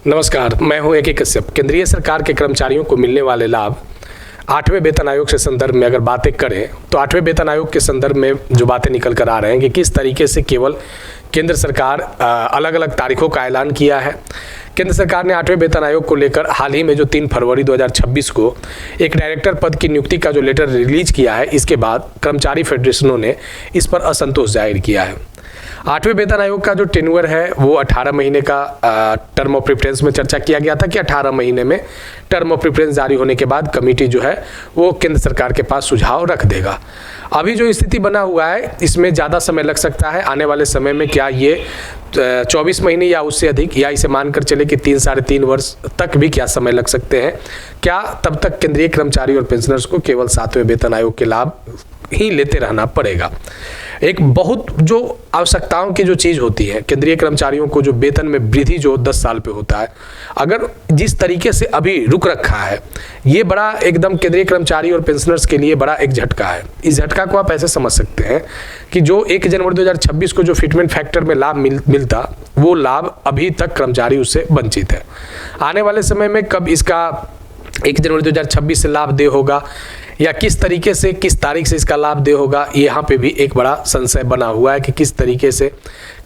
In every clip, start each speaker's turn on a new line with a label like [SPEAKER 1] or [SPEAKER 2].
[SPEAKER 1] नमस्कार, मैं हूं ए.के. कश्यप। केंद्रीय सरकार के कर्मचारियों को मिलने वाले लाभ 8वें वेतन आयोग से संदर्भ में अगर बातें करें तो 8वें वेतन आयोग के संदर्भ में जो बातें निकल कर आ रहे हैं कि किस तरीके से केवल केंद्र सरकार अलग अलग तारीखों का ऐलान किया है। केंद्र सरकार ने 8वें वेतन आयोग को लेकर हाल ही में जो 3 फरवरी 2026 को एक डायरेक्टर पद की नियुक्ति का जो लेटर रिलीज किया है, इसके बाद कर्मचारी फेडरेशनों ने इस पर असंतोष जाहिर किया है। 8वें वेतन आयोग का जो टेन्योर है वो 18 महीने का टर्म ऑफ प्रेफरेंस में चर्चा किया गया था कि 18 महीने में टर्म ऑफ प्रेफरेंस जारी होने के बाद कमेटी जो है वो केंद्र सरकार के पास सुझाव रख देगा। अभी जो स्थिति बना हुआ है इसमें ज़्यादा समय लग सकता है। आने वाले समय में क्या ये 24 महीने या उससे अधिक, या इसे मानकर चले कि 3 साढ़े 3 वर्ष तक भी क्या समय लग सकते हैं। क्या तब तक केंद्रीय कर्मचारी और पेंशनर्स को केवल 7वें वेतन आयोग के लाभ ही लेते रहना पड़ेगा। एक बहुत जो आवश्यकताओं की जो चीज़ होती है, केंद्रीय कर्मचारियों को जो वेतन में वृद्धि जो 10 साल पे होता है, अगर जिस तरीके से अभी रुक रखा है, ये बड़ा एकदम केंद्रीय कर्मचारी और पेंशनर्स के लिए बड़ा एक झटका है। इस झटका को आप ऐसे समझ सकते हैं कि जो 1 जनवरी 2026 को जो फिटमेंट फैक्टर में लाभ मिलता, वो लाभ अभी तक कर्मचारी उससे वंचित है। आने वाले समय में कब इसका 1 जनवरी 2026 से लाभ दे होगा या किस तरीके से, किस तारीख से इसका लाभ दे होगा, यहाँ पे भी एक बड़ा संशय बना हुआ है कि किस तरीके से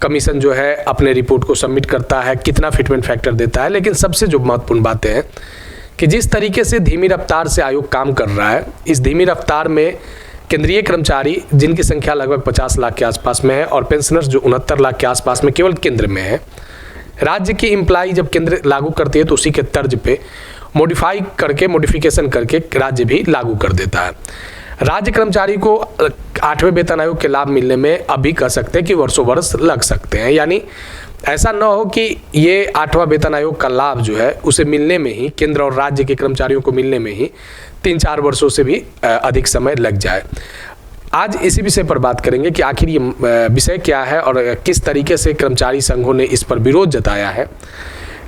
[SPEAKER 1] कमीशन जो है अपने रिपोर्ट को सबमिट करता है, कितना फिटमेंट फैक्टर देता है। लेकिन सबसे जो महत्वपूर्ण बातें हैं कि जिस तरीके से धीमी रफ्तार से आयोग काम कर रहा है, इस धीमी रफ्तार में केंद्रीय कर्मचारी जिनकी संख्या लगभग 50 लाख के आसपास में है और पेंशनर्स जो 69 लाख के आसपास में केवल केंद्र में है। राज्य की इम्प्लाई जब केंद्र लागू करती है तो उसी के तर्ज पे मॉडिफिकेशन करके राज्य भी लागू कर देता है। राज्य कर्मचारी को 8वें वेतन आयोग के लाभ मिलने में अभी कह सकते हैं कि वर्षों वर्ष लग सकते हैं। यानी ऐसा न हो कि ये 8वां वेतन आयोग का लाभ जो है उसे मिलने में ही, केंद्र और राज्य के कर्मचारियों को मिलने में ही 3-4 वर्षों से भी अधिक समय लग जाए। आज इसी विषय पर बात करेंगे कि आखिर ये विषय क्या है और किस तरीके से कर्मचारी संघों ने इस पर विरोध जताया है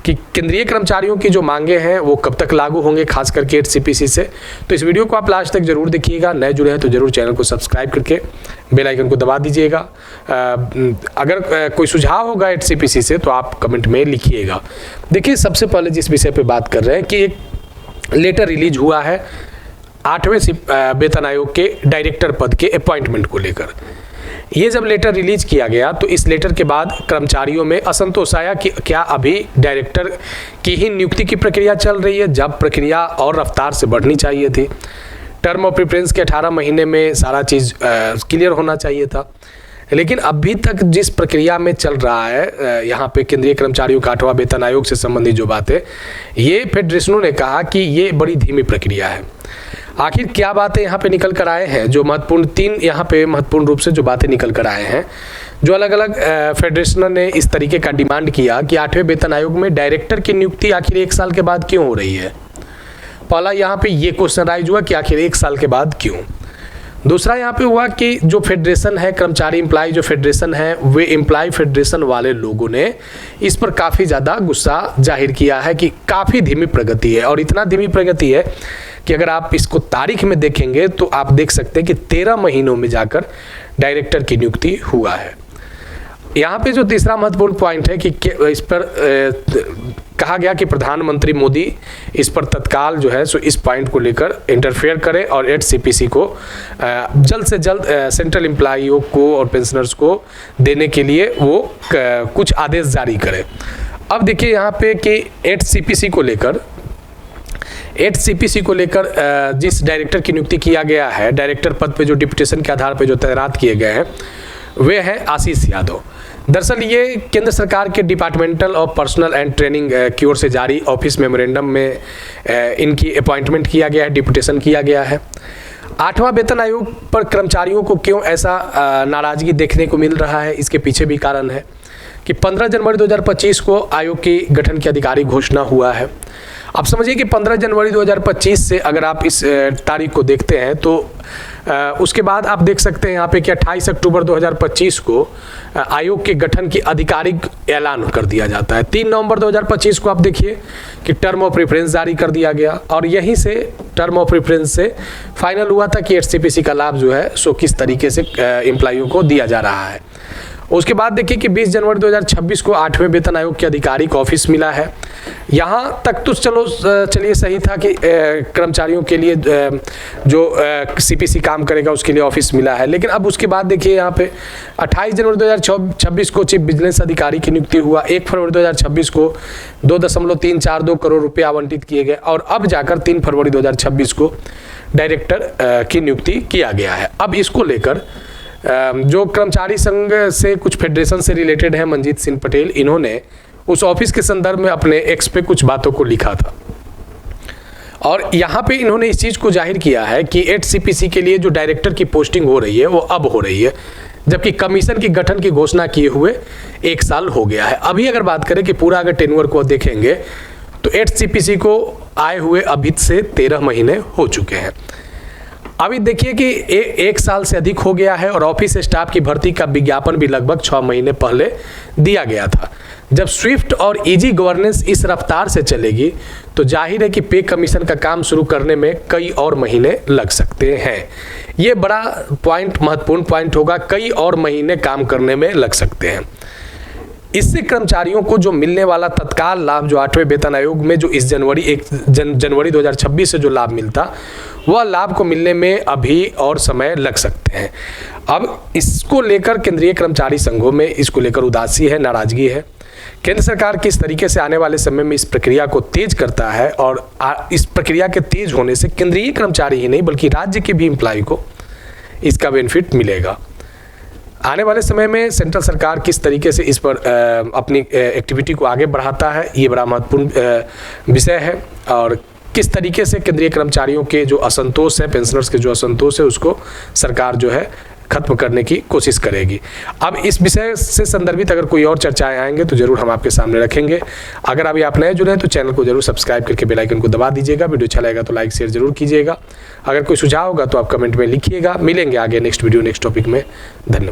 [SPEAKER 1] कि केंद्रीय कर्मचारियों की जो मांगे हैं वो कब तक लागू होंगे, खास करके एचसीपीसी से। तो इस वीडियो को आप लास्ट तक जरूर देखिएगा। नए जुड़े हैं तो जरूर चैनल को सब्सक्राइब करके बेल आइकन को दबा दीजिएगा। अगर कोई सुझाव होगा एचसीपीसी से तो आप कमेंट में लिखिएगा। देखिए, सबसे पहले जिस विषय पर बात कर रहे हैं कि एक लेटर रिलीज हुआ है 8वें वेतन आयोग के डायरेक्टर पद के अपॉइंटमेंट को लेकर। ये जब लेटर रिलीज किया गया तो इस लेटर के बाद कर्मचारियों में असंतोष आया कि क्या अभी डायरेक्टर की ही नियुक्ति की प्रक्रिया चल रही है, जब प्रक्रिया और रफ्तार से बढ़नी चाहिए थी। टर्म ऑफ प्रेफरेंस के 18 महीने में सारा चीज़ क्लियर होना चाहिए था। लेकिन अभी तक जिस प्रक्रिया में चल रहा है यहाँ पे केंद्रीय कर्मचारियों का 8वां वेतन आयोग से संबंधित जो बातें, ये फेडरेशनों ने कहा कि ये बड़ी धीमी प्रक्रिया है। आखिर क्या बातें यहाँ पे निकल कर आए हैं, जो महत्वपूर्ण 3 यहाँ पे महत्वपूर्ण रूप से जो बातें निकल कर आए हैं, जो अलग अलग फेडरेशनों ने इस तरीके का डिमांड किया कि 8वें वेतन आयोग में डायरेक्टर की नियुक्ति आखिर 1 साल के बाद क्यों हो रही है। पहला यहाँ पे ये क्वेश्चन राइज हुआ कि आखिर 1 साल के बाद क्यों। दूसरा यहाँ पे हुआ कि जो फेडरेशन है, कर्मचारी एम्प्लॉय जो फेडरेशन है, वे एम्प्लॉय फेडरेशन वाले लोगों ने इस पर काफ़ी ज़्यादा गुस्सा जाहिर किया है कि काफ़ी धीमी प्रगति है। और इतना धीमी प्रगति है कि अगर आप इसको तारीख में देखेंगे तो आप देख सकते हैं कि 13 महीनों में जाकर डायरेक्टर की नियुक्ति हुआ है। यहाँ पे जो तीसरा महत्वपूर्ण पॉइंट है कि इस पर कहा गया कि प्रधानमंत्री मोदी इस पर तत्काल जो है सो इस पॉइंट को लेकर इंटरफेयर करें और एचसीपीसी को जल्द से जल्द सेंट्रल एम्प्लॉइयों को और पेंशनर्स को देने के लिए वो कुछ आदेश जारी करें। अब देखिए यहाँ पे कि एचसीपीसी को लेकर जिस डायरेक्टर की नियुक्ति किया गया है, डायरेक्टर पद पे जो डिप्यूटेशन के आधार पे जो तैनात किए गए हैं, वे हैं आशीष यादव। दरअसल ये केंद्र सरकार के departmental of personal and training की ओर से जारी ऑफिस मेमोरेंडम में इनकी अपॉइंटमेंट किया गया है, डिप्यूटेशन किया गया है। 8वां वेतन आयोग पर कर्मचारियों को क्यों ऐसा नाराजगी देखने को मिल रहा है, इसके पीछे भी कारण है कि 15 जनवरी 2025 को आयोग के गठन की आधिकारिक घोषणा हुआ है। अब समझिए कि 15 जनवरी 2025 से अगर आप इस तारीख को देखते हैं तो उसके बाद आप देख सकते हैं यहाँ पे कि 28 अक्टूबर 2025 को आयोग के गठन की आधिकारिक ऐलान कर दिया जाता है। 3 नवंबर 2025 को आप देखिए कि टर्म ऑफ प्रेफरेंस जारी कर दिया गया और यहीं से टर्म ऑफ प्रेफरेंस से फाइनल हुआ था कि एचसीपीसी का लाभ जो है सो किस तरीके से एम्प्लॉइयों को दिया जा रहा है। उसके बाद देखिए कि 20 जनवरी 2026 को 8वें वेतन आयोग के अधिकारी को ऑफिस मिला है। यहाँ तक तो चलिए सही था कि कर्मचारियों के लिए जो CPC काम करेगा उसके लिए ऑफिस मिला है, लेकिन अब उसके बाद देखिए यहाँ पे 28 जनवरी 2026 को चीफ बिजनेस अधिकारी की नियुक्ति हुआ। 1 फरवरी 2026 को 2.342 करोड़ रुपये आवंटित किए गए और अब जाकर 3 फरवरी 2026 को डायरेक्टर की नियुक्ति किया गया है। अब इसको लेकर जो कर्मचारी संघ से कुछ फेडरेशन से रिलेटेड है, मंजीत सिंह पटेल, इन्होंने उस ऑफिस के संदर्भ में अपने एक्स पे कुछ बातों को लिखा था और यहाँ पे इन्होंने इस चीज़ को जाहिर किया है कि 8 CPC के लिए जो डायरेक्टर की पोस्टिंग हो रही है वो अब हो रही है, जबकि कमीशन की गठन की घोषणा किए हुए 1 साल हो गया है। अभी अगर बात करें कि पूरा अगर टेन्योर को देखेंगे तो 8 CPC को आए हुए अभी से 13 महीने हो चुके हैं। अभी देखिए कि 1 साल से अधिक हो गया है और ऑफिस स्टाफ की भर्ती का विज्ञापन भी लगभग 6 महीने पहले दिया गया था। जब स्विफ्ट और इजी गवर्नेंस इस रफ्तार से चलेगी तो जाहिर है कि पे कमीशन का काम शुरू करने में कई और महीने लग सकते हैं। ये बड़ा महत्वपूर्ण पॉइंट होगा, कई और महीने काम करने में लग सकते हैं। इससे कर्मचारियों को जो मिलने वाला तत्काल लाभ, जो 8वें वेतन आयोग में जो इस जनवरी 2026 से जो लाभ मिलता, वह लाभ को मिलने में अभी और समय लग सकते हैं। अब इसको लेकर केंद्रीय कर्मचारी संघों में इसको लेकर उदासी है, नाराजगी है। केंद्र सरकार किस तरीके से आने वाले समय में इस प्रक्रिया को तेज करता है और इस प्रक्रिया के तेज होने से केंद्रीय कर्मचारी ही नहीं बल्कि राज्य के भी एम्प्लॉय को इसका बेनिफिट मिलेगा। आने वाले समय में सेंट्रल सरकार किस तरीके से इस पर अपनी एक्टिविटी को आगे बढ़ाता है, ये बड़ा महत्वपूर्ण विषय है और किस तरीके से केंद्रीय कर्मचारियों के जो असंतोष है, पेंशनर्स के जो असंतोष है, उसको सरकार जो है खत्म करने की कोशिश करेगी। अब इस विषय से संदर्भित अगर कोई और चर्चाएं आएंगे तो जरूर हम आपके सामने रखेंगे। अगर अभी आप नए जुड़े हैं तो चैनल को जरूर सब्सक्राइब करके बेल आइकन को दबा दीजिएगा। वीडियो अच्छा लगेगा तो लाइक शेयर जरूर कीजिएगा। अगर कोई सुझाव होगा तो आप कमेंट में लिखिएगा। मिलेंगे आगे नेक्स्ट वीडियो नेक्स्ट टॉपिक में। धन्यवाद।